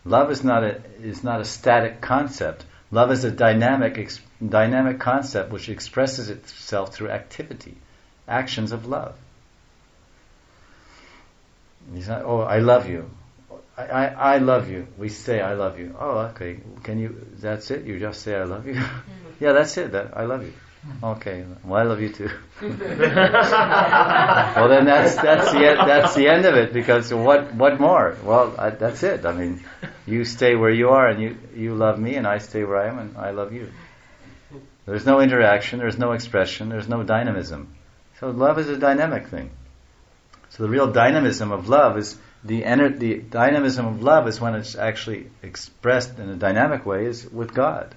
Love is not a static concept. Love is a dynamic concept which expresses itself through activity, actions of love. He's not, oh, I love you. I love you. We say I love you. Oh, okay. That's it? You just say I love you? Yeah, that's it. I love you. Okay. Well, I love you too. Well, then that's the end of it, because what more? Well, that's it. I mean, you stay where you are and you love me, and I stay where I am and I love you. There's no interaction, there's no expression, there's no dynamism. So love is a dynamic thing. So the real dynamism of love is the dynamism of love is when it's actually expressed in a dynamic way is with God.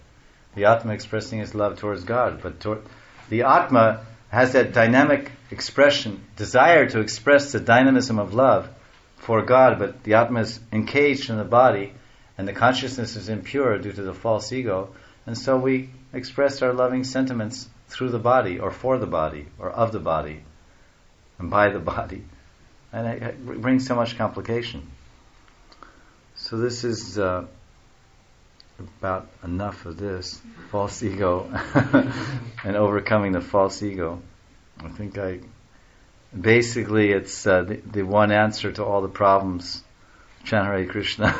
The Atma expressing its love towards God. But the Atma has that dynamic expression, desire to express the dynamism of love for God, but the Atma is encaged in the body, and the consciousness is impure due to the false ego, and so we express our loving sentiments through the body, or for the body, or of the body, and by the body. And it brings so much complication. So this is about enough of this false ego and overcoming the false ego. I think basically it's the one answer to all the problems. Chant Hare Krishna.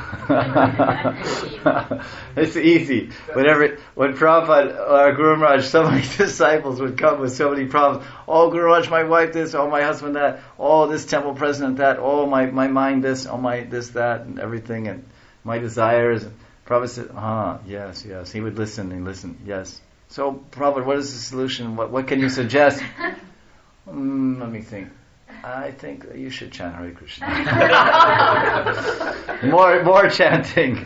It's easy. When Prabhupada or Guru Maharaj, so many disciples would come with so many problems. Oh, Guru Maharaj, my wife this. Oh, my husband that. Oh, this temple president that. Oh, my mind this. Oh, my this that and everything, and my desires. Prabhupada said, yes. He would listen and listen. Yes. So, Prabhupada, what is the solution? What can you suggest? Let me think. I think you should chant Hare Krishna. More chanting.